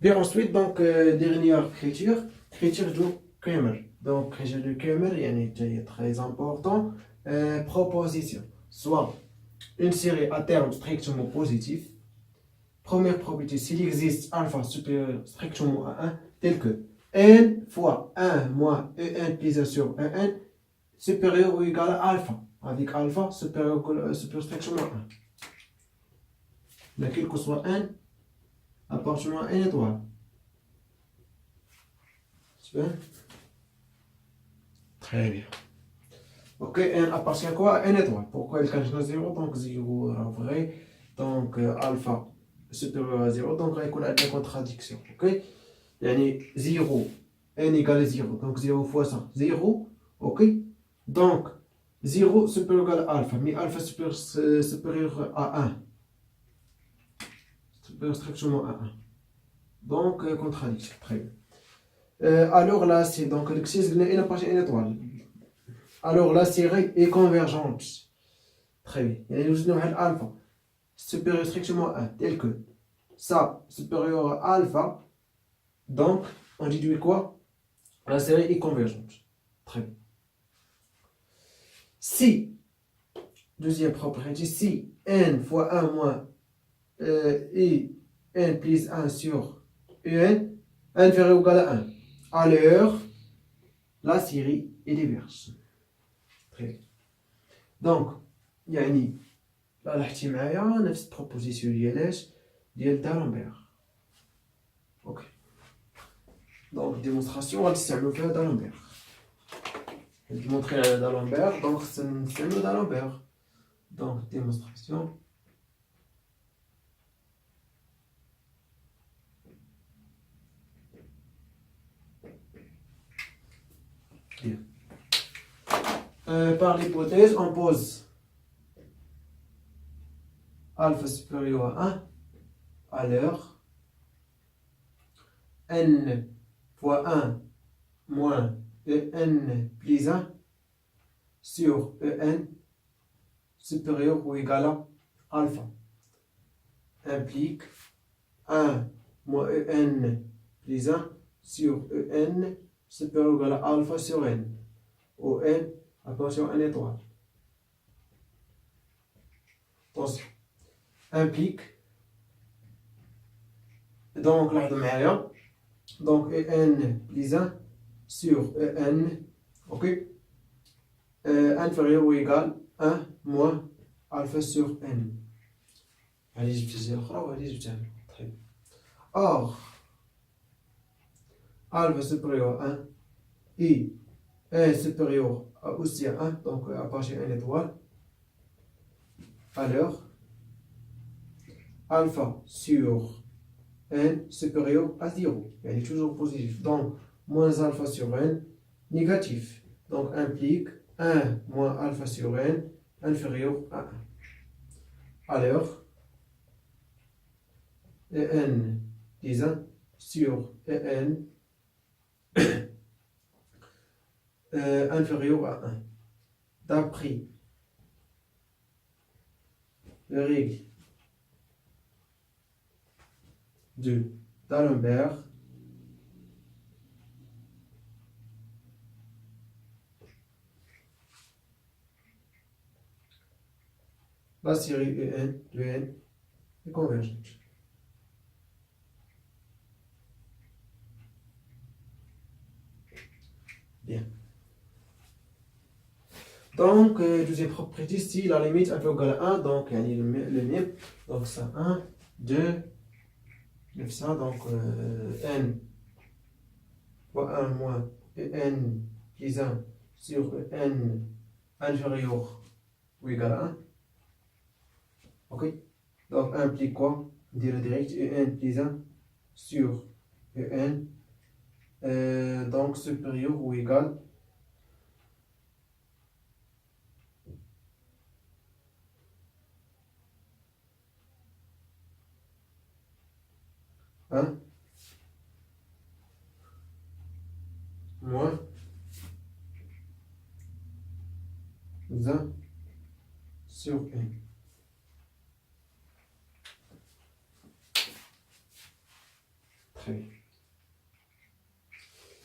Bien, ensuite, donc, dernière écriture du Kramer. Donc, écriture du Kramer, il est très important. Proposition. Soit une série à terme strictement positif. Première probabilité, s'il existe alpha supérieur strictement à 1, tel que n fois 1 moins en plus 1 sur n supérieur ou égal à alpha, avec alpha supérieur strictement à 1. Mais quel que soit n appartenant à n étoile. Super. Très bien. Ok, n appartient à quoi? À n étoile. Pourquoi il cache à 0? Donc 0 est vrai. Donc alpha supérieur à 0. Donc il y a une contradiction. Ok? يعني 0 n égale 0 donc 0 fois ça 0 ok donc 0 supérieur à alpha mais alpha supérieur à 1 supérieur strictement à 1 donc contradiction très bien alors là c'est donc l'exercice il n'a pas une étoile alors la série est convergente très bien يعني nous avons alpha supérieur strictement à 1 tel que ça supérieur à alpha donc on déduit quoi la série est convergente très bien. Si, deuxième propriété, si n fois 1 moins et n plus 1 sur un inférieur ou égal à 1, alors la série est diverse. Très bien. Donc, يعني لا لاحظتي معايا نفس البروبوزيسيون ديال دالامبير. اوكي. دونك ديمونستراسيون غادي نستعملو فيها دالامبير. démontrer على دالامبير دونك نستعملو دالامبير. Donc, démonstration. Bien. Par l'hypothèse, on pose alpha supérieur à 1 alors n fois 1 moins en plus 1 sur en supérieur ou égal à alpha implique 1 moins en plus 1 sur en supérieur ou égal à alpha sur n où n attention n étoile. Attention. Implique donc là de donc en plus 1 sur en ok inférieur ou égal 1 moins alpha sur n. Allez, je vais très bien. Or, alpha supérieur à 1 et n supérieur à aussi à 1, donc à partir de 1 étoile, alors alpha sur n supérieur à 0. Elle est toujours positif. Donc, moins alpha sur n négatif. Donc, implique 1 moins alpha sur n inférieur à 1. Alors, en plus 1 sur en inférieur à 1. D'après la règle de D'Alembert, la série En de n est convergente. Bien. Donc, deuxième propriété, si la limite est égale à 1, donc il y a le même. Donc, ça 1, 2, 9, ça, donc n fois 1 moins n plus 1 sur n inférieur ou égal à 1. Ok? Donc, implique quoi? Dire direct en plus 1 sur en donc supérieur ou égal à 1 moins 1 sur n. Très bien.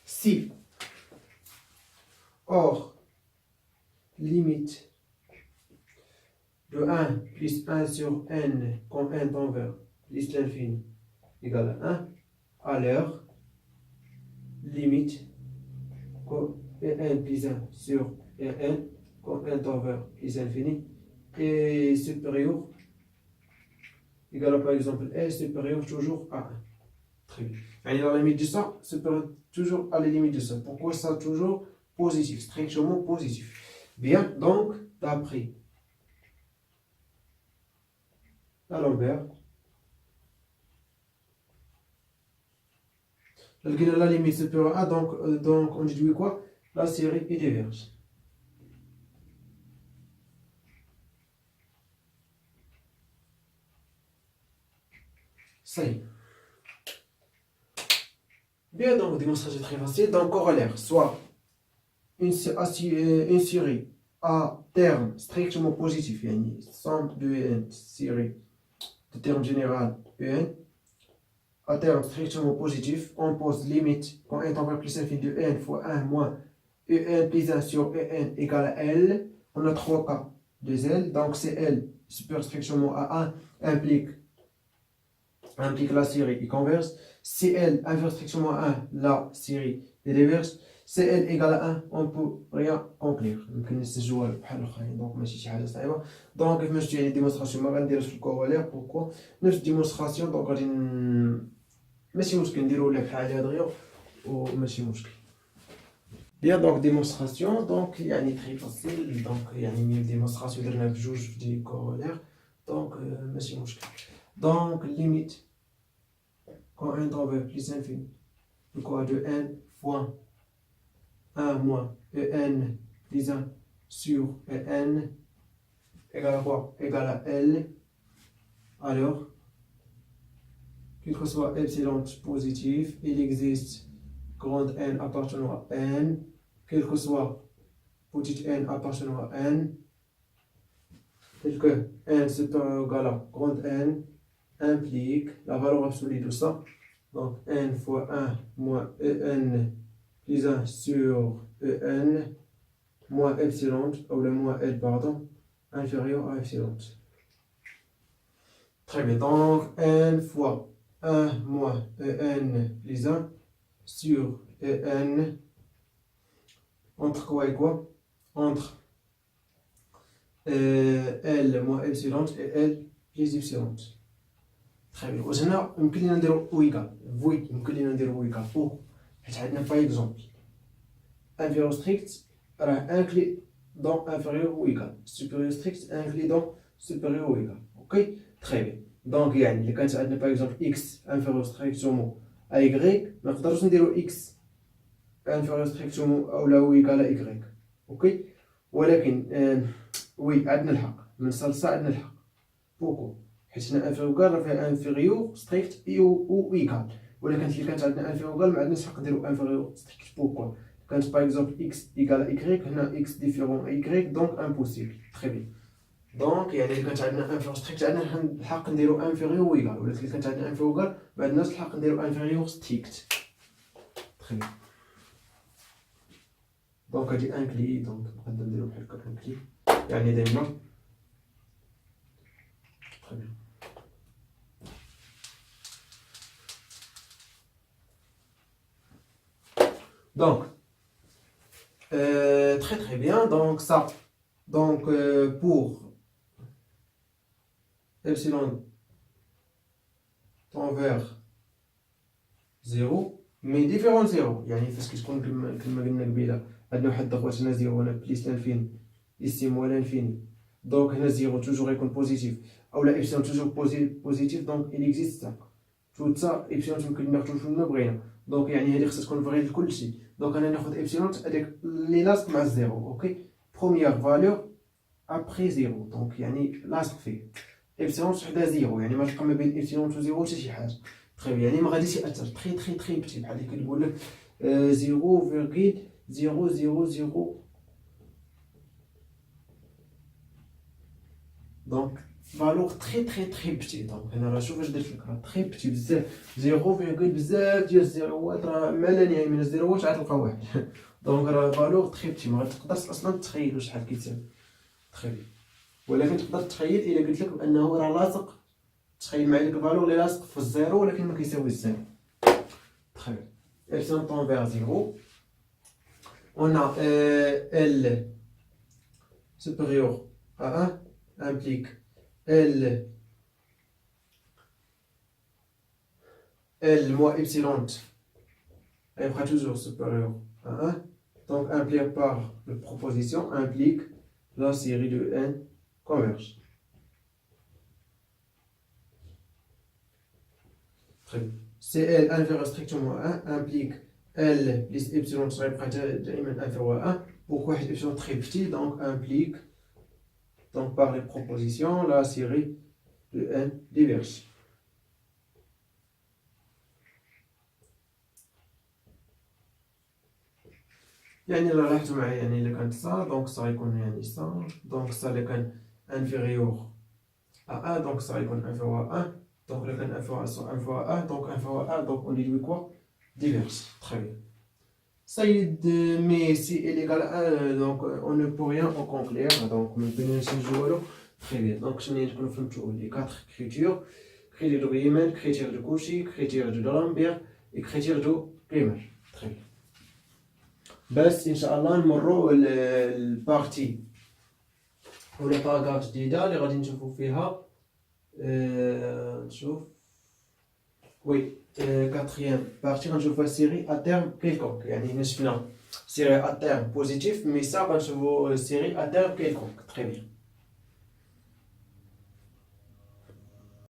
Si, or, limite de 1 plus 1 sur n, quand n tend vers plus l'infini, égale à 1, alors, limite n plus 1 sur n, quand n tend vers plus l'infini, est supérieur, égale à par exemple est supérieur toujours à 1. Très bien. Et la limite de ça, supérieur toujours à la limite de ça. Pourquoi ça toujours positif, strictement positif? Bien, donc, d'après D'Alembert, la limite supérieure à 1, donc on déduit quoi? La série est diverge. Ça y est. Bien, donc démonstration très facile. Donc corollaire, soit une série à terme strictement positif, une somme de une série de terme général un à terme strictement positif, on pose limite quand n tend vers plus l'infini de n fois 1 moins un plus 1 sur un égale à L. On a trois cas de L, donc c'est L supérieur strictement à 1 implique la série est converse. Si L inférieur strictement à 1, la série est reverse. Si L égale à 1, on ne peut rien conclure. يمكن نستنتجوها بحال الاخرين دونك ماشي شي حاجه صعيبه. دونك كيف ما شفتوا يعني ديمونستراسيون ما غنديرهاش في الكورولير. بوركوا نفس ديمونستراسيون دونك غادي ماشي مشكل نديرو لها بحال هادي دغيا وماشي مشكل. Bien, donc démonstration, donc il y a une très facile, donc il y a une démonstration de 9 jours du corollaire, donc ماشي مشكل. Donc limite quand n tend vers plus infini de quoi de n fois 1 moins en plus 1 sur en égale à quoi? Égale à L. Alors, quel que soit epsilon positif, il existe grande n appartenant à n, quel que soit petit n appartenant à n, tel que n supérieur ou égal à grande n implique la valeur absolue de ça. Donc n fois 1 moins en plus 1 sur en moins epsilon, ou le moins L, pardon, inférieur à epsilon. Très bien, donc n fois 1 moins en plus 1 sur en entre quoi et quoi? Entre L moins epsilon et L plus epsilon. Très bien, وهنا يمكن لنا نديرو او ايكال فويد يمكن لنا نديرو او ايكال او حيت عندنا باغ اكزومبل inférieur strict راه انكلي دون inférieur ou égal supérieur strict انكلي دون supérieur ou égal اوكي تري بيان دونك يعني اللي كانت عندنا باغ اكزومبل اكس inférieur strictement à y ما نقدروش نديرو اكس inférieur strictement اولا او ايكال ا y اوكي ولكن وي عندنا الحق من صلصه عندنا الحق بوكو حيت هنا انفيريور راه فيها انفيريور ستريكت او ايكال ولكن اللي كانت عندنا انفيريور ما عندناش الحق نديرو انفيريور ستريكت بوكو كانت باغ اكزومبل اكس ايكال اي هنا اكس ديفيرون اي دونك امبوسيبل تري بيان دونك يعني اللي كانت عندنا انفيريور ستريكت عندنا الحق نديرو انفيريور ايكال ولكن اللي كانت عندنا انفيريور ما عندناش الحق نديرو انفيريور ستريكت تري بيان دونك هادي انكلي دونك نقدر نديرو بحال هكا انكلي يعني دايما تري بيان donc très très bien donc ça donc pour epsilon tend vers 0 mais différent de 0 يعني فاش كتكون كما قلنا قبيله عندنا واحد الضغط هنا 0 هنا بليس لانفيني ici moins l'infini donc هنا 0 toujours يكون بوزيتيف اولا epsilon toujours positif donc il existe ça tout ça epsilon يمكن ناخذو فيما بغينا دونك يعني هذه خصها تكون فغي لكل شيء دونك انا ناخذ epsilon هذاك اللي لاصق مع الزيرو اوكي بروميير فالور ابري زيرو دونك يعني لاصق فيه epsilon حدا زيرو يعني ما تلقى ما بين epsilon و زيرو حتى شي حاجه تري يعني ما غاديش ياثر تري بتي بحال اللي كنقول لك 0,000 دونك فالور تري بتي. دونك هنا راه شوف اش درت لك، راه تري بتي بزاف، 0 بزاف ديال الزيروات، راه ما لا نهايه من الزيروات عاد تلقى واحد. دونك راه فالور تري بتي، ما غتقدرش اصلا تخيلوا شحال كيتساوي تخيل. ولكن تقدر تخيل الا قلت لك بانه راه لاصق، تخيل معايا ديك الفالور اللي لاصق في الزيرو ولكن ما كيساويش الزيرو. تخيل L tend vers 0. On a L supérieur à 1 implique L moins epsilon est toujours supérieur à 1. Donc implique par la proposition implique la série de n converge. Très bien. CL inférieur strictement à 1 implique L plus epsilon inférieur à 1 pour quoi epsilon très petit, donc implique donc par les propositions la série de n diverges. يعني إلا لاحظتوا معايا يعني إلا كانت ça donc ça يكون يعني ça donc ça اللي كان inférieur à 1 donc ça يكون inférieur à 1 donc le can inférieur à 1 donc inférieur à 1 donc on déduit quoi diverses. Très bien. Ça y est, mais si elle est égale à 1 donc on ne peut rien en conclure donc on peut jouer. Très bien. Donc je n'ai pas fait les 4 critères: critère de Riemann, critère de Cauchy, critère de D'Alembert et critère de Riemann. Très bien. بس ان شاء الله نمروا البارتي ولا باراغراف جديده اللي غادي نشوفوا فيها نشوف وي كاتريام بارتي غنشوفوا سيري ا تيرم كيلكونك. يعني شفنا سيري ا تيرم بوزيتيف مي سا غنشوفوا سيري ا تيرم كيلكونك. تري بيان.